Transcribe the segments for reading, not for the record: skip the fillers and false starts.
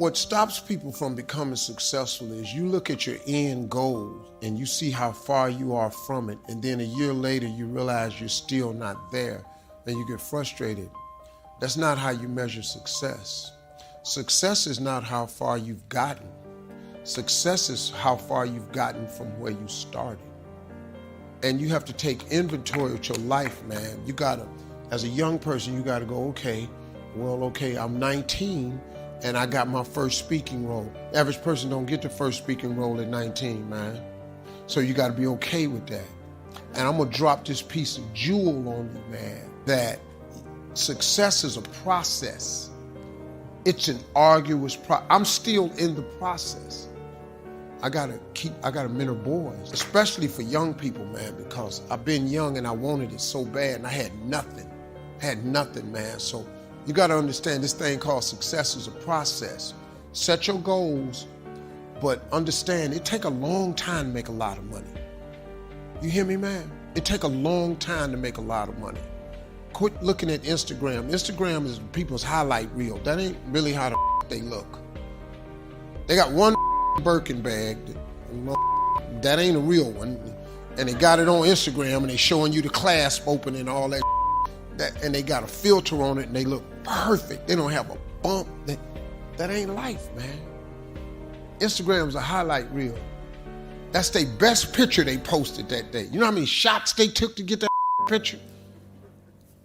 What stops people from becoming successful is you look at your end goal and you see how far you are from it, and then a year later you realize you're still not there, and you get frustrated. That's not how you measure success. Success is not how far you've gotten. Success is how far you've gotten from where you started. And you have to take inventory of your life, man. You gotta, as a young person, you gotta go, okay, I'm 19 and I got my first speaking role. Average person don't get the first speaking role at 19, man. So you gotta be okay with that. And I'm gonna drop this piece of jewel on you, man, that success is a process. It's an arduous process. I'm still in the process. I gotta mentor boys, especially for young people, man, because I've been young and I wanted it so bad and I had nothing, man. So you gotta understand this thing called success is a process. Set your goals, but understand it take a long time to make a lot of money. You hear me, man? It take a long time to make a lot of money. Quit looking at Instagram. Instagram is people's highlight reel. That ain't really how they look. They got one Birkin bag, that ain't a real one, and they got it on Instagram and they showing you the clasp open and all that, and they got a filter on it and they look perfect. They don't have a bump. That ain't life, man. Instagram is a highlight reel. That's their best picture they posted that day. You know how many shots they took to get that picture?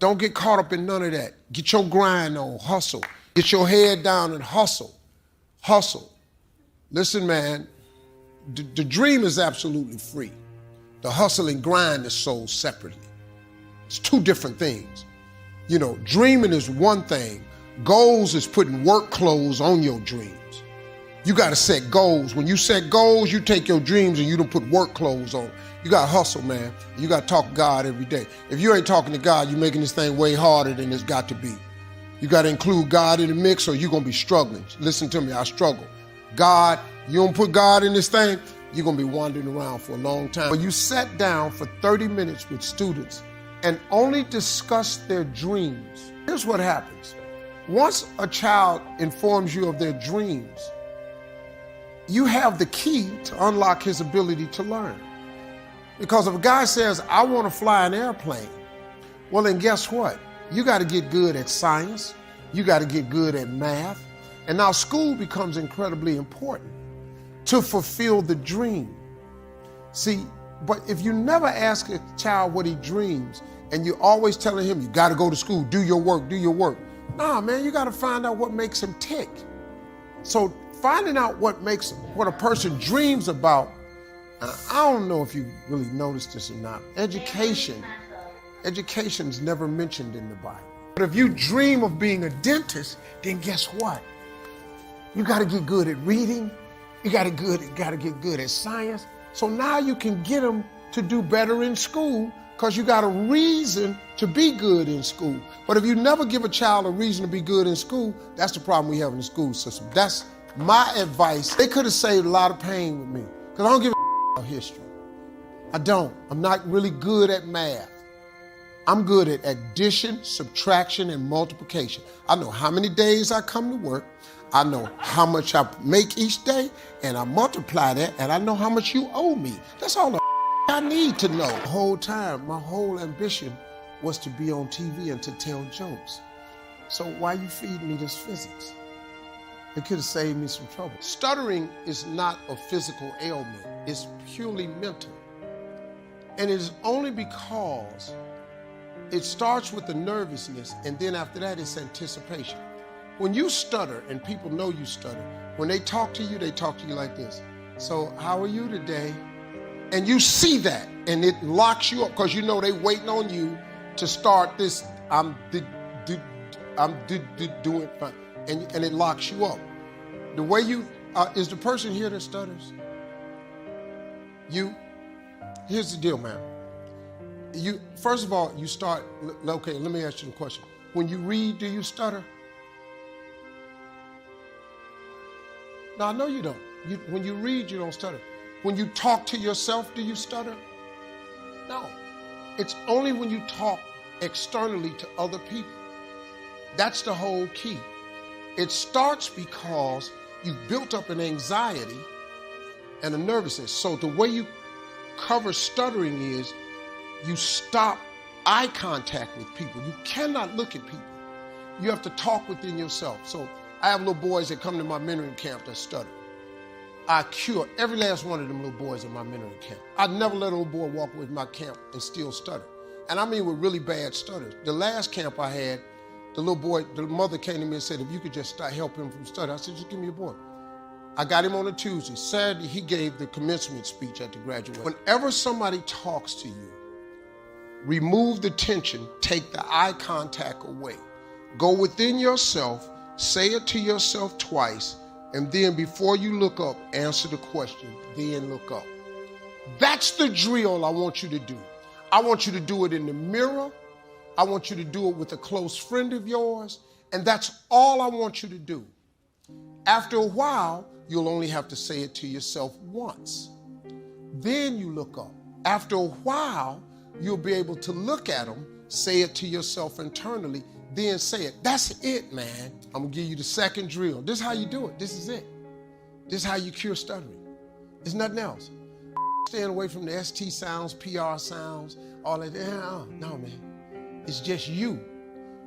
Don't get caught up in none of that. Get your grind on, hustle. Get your head down and hustle. Hustle. Listen, man, the dream is absolutely free. The hustle and grind is sold separately. It's two different things. You know, dreaming is one thing. Goals is putting work clothes on your dreams. You gotta set goals. When you set goals, you take your dreams and you don't put work clothes on. You gotta hustle, man. You gotta talk to God every day. If you ain't talking to God, you're making this thing way harder than it's got to be. You gotta include God in the mix or you're gonna be struggling. Listen to me, I struggle. God, you don't put God in this thing, you're gonna be wandering around for a long time. When you sat down for 30 minutes with students and only discuss their dreams, here's what happens. Once a child informs you of their dreams, you have the key to unlock his ability to learn. Because if a guy says, I want to fly an airplane, well then guess what? You got to get good at science, you got to get good at math, and now school becomes incredibly important to fulfill the dream. See, but if you never ask a child what he dreams, and you're always telling him, you got to go to school, do your work, do your work. Nah, man, you got to find out what makes him tick. So finding out what a person dreams about, I don't know if you really noticed this or not, education's never mentioned in the Bible. But if you dream of being a dentist, then guess what? You got to get good at reading, you got to get good at science. So now you can get them to do better in school because you got a reason to be good in school. But if you never give a child a reason to be good in school, that's the problem we have in the school system. That's my advice. They could have saved a lot of pain with me because I don't give a about history. I don't. I'm not really good at math. I'm good at addition, subtraction, and multiplication. I know how many days I come to work. I know how much I make each day, and I multiply that, and I know how much you owe me. That's all the I need to know. The whole time, my whole ambition was to be on TV and to tell jokes. So why you feeding me this physics? It could have saved me some trouble. Stuttering is not a physical ailment. It's purely mental. And it is only because it starts with the nervousness, and then after that, it's anticipation. When you stutter, and people know you stutter, when they talk to you like this. So, how are you today? And you see that, and it locks you up, because you know they waiting on you to start this, I'm doing fine, and it locks you up. The way you, is the person here that stutters? Here's the deal, man. First of all, you start, okay, let me ask you a question. When you read, do you stutter? No, I know you don't. When you read, you don't stutter. When you talk to yourself, do you stutter? No. It's only when you talk externally to other people. That's the whole key. It starts because you've built up an anxiety and a nervousness. So the way you cover stuttering is you stop eye contact with people. You cannot look at people. You have to talk within yourself. So I have little boys that come to my mentoring camp that stutter. I cure every last one of them little boys in my mentoring camp. I'd never let a little boy walk away from my camp and still stutter. And I mean with really bad stutters. The last camp I had, the little boy, the mother came to me and said, if you could just help him from stutter. I said, just give me a boy. I got him on a Tuesday. Saturday, he gave the commencement speech at the graduation. Whenever somebody talks to you, remove the tension, take the eye contact away. Go within yourself, say it to yourself twice, and then before you look up, answer the question, then look up. That's the drill I want you to do. I want you to do it in the mirror. I want you to do it with a close friend of yours, and that's all I want you to do. After a while, you'll only have to say it to yourself once. Then you look up. After a while, you'll be able to look at them, say it to yourself internally, then say it. That's it, man. I'm gonna give you the second drill. This is how you do it. This is it. This is how you cure stuttering. There's nothing else. Staying away from the ST sounds, PR sounds, all that. No, man. It's just you.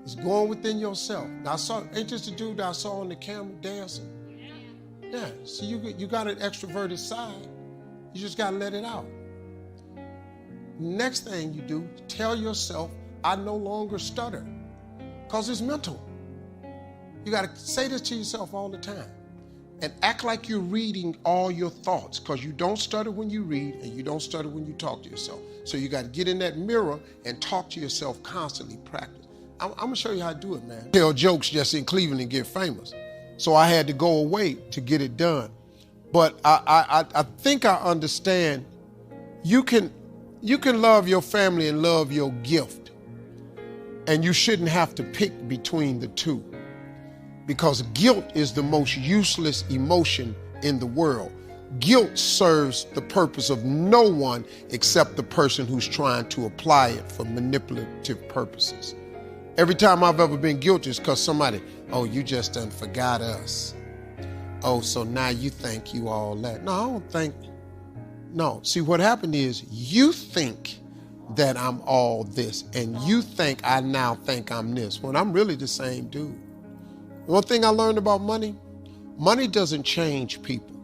It's going within yourself. Now, ain't this the dude that I saw on the camera dancing? Yeah, so you got an extroverted side. You just gotta let it out. Next thing you do, tell yourself, I no longer stutter. Because it's mental. You got to say this to yourself all the time. And act like you're reading all your thoughts, because you don't stutter when you read and you don't stutter when you talk to yourself. So you got to get in that mirror and talk to yourself constantly, practice. I'm going to show you how to do it, man. Tell jokes just in Cleveland and get famous. So I had to go away to get it done. But I think I understand you can love your family and love your gift. And you shouldn't have to pick between the two, because guilt is the most useless emotion in the world. Guilt serves the purpose of no one except the person who's trying to apply it for manipulative purposes. Every time I've ever been guilty is because somebody, oh, you just done forgot us. Oh, so now you think you all that. No, I don't think. No, see what happened is you think that I'm all this, and you think I now think I'm this, when I'm really the same dude. One thing I learned about money doesn't change people.